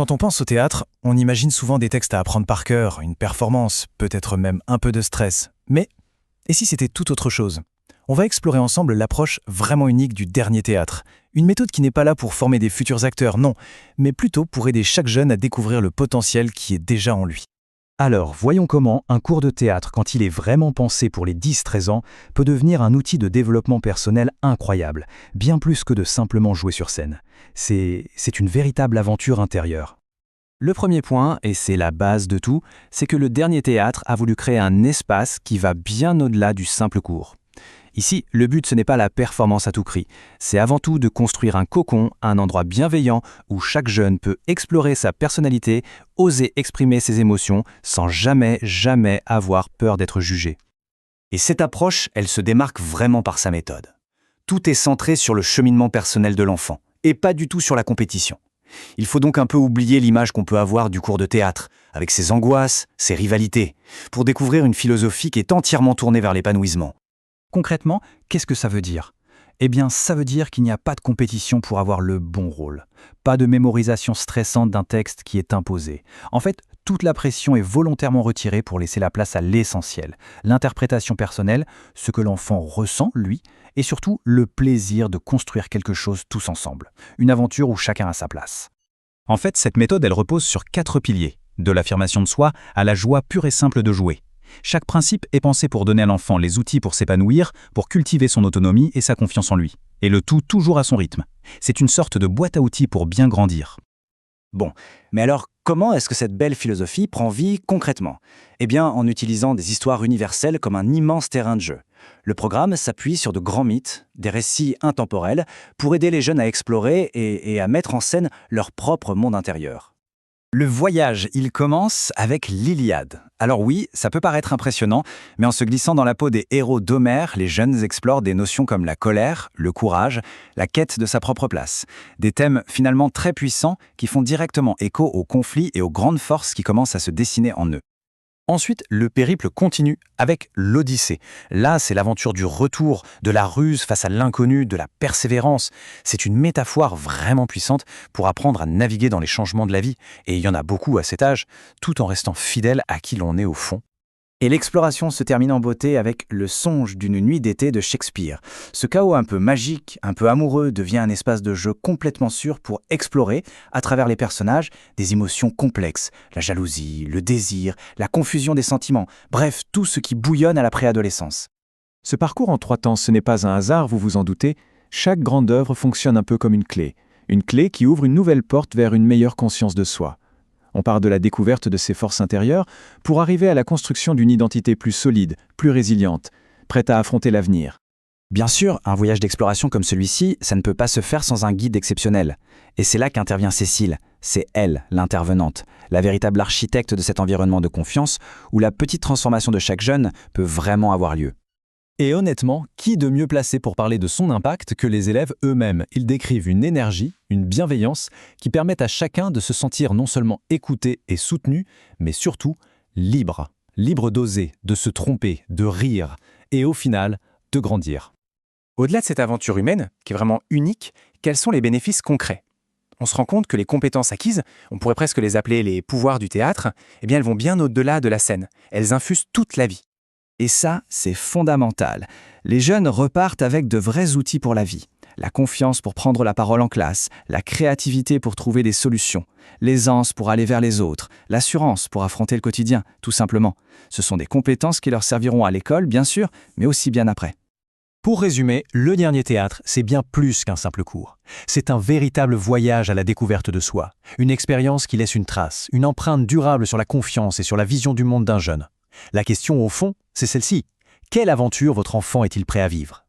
Quand on pense au théâtre, on imagine souvent des textes à apprendre par cœur, une performance, peut-être même un peu de stress. Mais, et si c'était tout autre chose? On va explorer ensemble l'approche vraiment unique du dernier théâtre. Une méthode qui n'est pas là pour former des futurs acteurs, non, mais plutôt pour aider chaque jeune à découvrir le potentiel qui est déjà en lui. Alors, voyons comment un cours de théâtre, quand il est vraiment pensé pour les 10-13 ans, peut devenir un outil de développement personnel incroyable, bien plus que de simplement jouer sur scène. C'est une véritable aventure intérieure. Le premier point, et c'est la base de tout, c'est que le dernier théâtre a voulu créer un espace qui va bien au-delà du simple cours. Ici, le but, ce n'est pas la performance à tout prix, c'est avant tout de construire un cocon, un endroit bienveillant où chaque jeune peut explorer sa personnalité, oser exprimer ses émotions sans jamais avoir peur d'être jugé. Et cette approche, elle se démarque vraiment par sa méthode. Tout est centré sur le cheminement personnel de l'enfant, et pas du tout sur la compétition. Il faut donc un peu oublier l'image qu'on peut avoir du cours de théâtre, avec ses angoisses, ses rivalités, pour découvrir une philosophie qui est entièrement tournée vers l'épanouissement. Concrètement, qu'est-ce que ça veut dire? Eh bien, ça veut dire qu'il n'y a pas de compétition pour avoir le bon rôle. Pas de mémorisation stressante d'un texte qui est imposé. En fait, toute la pression est volontairement retirée pour laisser la place à l'essentiel. L'interprétation personnelle, ce que l'enfant ressent, lui, et surtout le plaisir de construire quelque chose tous ensemble. Une aventure où chacun a sa place. En fait, cette méthode, elle repose sur 4 piliers, de l'affirmation de soi à la joie pure et simple de jouer. Chaque principe est pensé pour donner à l'enfant les outils pour s'épanouir, pour cultiver son autonomie et sa confiance en lui. Et le tout toujours à son rythme. C'est une sorte de boîte à outils pour bien grandir. Bon, mais alors comment est-ce que cette belle philosophie prend vie concrètement? Eh bien, en utilisant des histoires universelles comme un immense terrain de jeu. Le programme s'appuie sur de grands mythes, des récits intemporels, pour aider les jeunes à explorer et à mettre en scène leur propre monde intérieur. Le voyage, il commence avec l'Iliade. Alors oui, ça peut paraître impressionnant, mais en se glissant dans la peau des héros d'Homère, les jeunes explorent des notions comme la colère, le courage, la quête de sa propre place. Des thèmes finalement très puissants qui font directement écho aux conflits et aux grandes forces qui commencent à se dessiner en eux. Ensuite, le périple continue avec l'Odyssée. Là, c'est l'aventure du retour, de la ruse face à l'inconnu, de la persévérance. C'est une métaphore vraiment puissante pour apprendre à naviguer dans les changements de la vie. Et il y en a beaucoup à cet âge, tout en restant fidèle à qui l'on est au fond. Et l'exploration se termine en beauté avec Le Songe d'une nuit d'été de Shakespeare. Ce chaos un peu magique, un peu amoureux, devient un espace de jeu complètement sûr pour explorer, à travers les personnages, des émotions complexes. La jalousie, le désir, la confusion des sentiments, bref, tout ce qui bouillonne à la préadolescence. Ce parcours en 3 temps, ce n'est pas un hasard, vous vous en doutez. Chaque grande œuvre fonctionne un peu comme une clé. Une clé qui ouvre une nouvelle porte vers une meilleure conscience de soi. On part de la découverte de ses forces intérieures pour arriver à la construction d'une identité plus solide, plus résiliente, prête à affronter l'avenir. Bien sûr, un voyage d'exploration comme celui-ci, ça ne peut pas se faire sans un guide exceptionnel. Et c'est là qu'intervient Cécile. C'est elle, l'intervenante, la véritable architecte de cet environnement de confiance où la petite transformation de chaque jeune peut vraiment avoir lieu. Et honnêtement, qui de mieux placé pour parler de son impact que les élèves eux-mêmes? Ils décrivent une énergie, une bienveillance qui permettent à chacun de se sentir non seulement écouté et soutenu, mais surtout libre. Libre d'oser, de se tromper, de rire et au final, de grandir. Au-delà de cette aventure humaine, qui est vraiment unique, quels sont les bénéfices concrets? On se rend compte que les compétences acquises, on pourrait presque les appeler les pouvoirs du théâtre, eh bien elles vont bien au-delà de la scène. Elles infusent toute la vie. Et ça, c'est fondamental. Les jeunes repartent avec de vrais outils pour la vie. La confiance pour prendre la parole en classe, la créativité pour trouver des solutions, l'aisance pour aller vers les autres, l'assurance pour affronter le quotidien, tout simplement. Ce sont des compétences qui leur serviront à l'école, bien sûr, mais aussi bien après. Pour résumer, le dernier théâtre, c'est bien plus qu'un simple cours. C'est un véritable voyage à la découverte de soi, une expérience qui laisse une trace, une empreinte durable sur la confiance et sur la vision du monde d'un jeune. La question, au fond, c'est celle-ci. Quelle aventure votre enfant est-il prêt à vivre?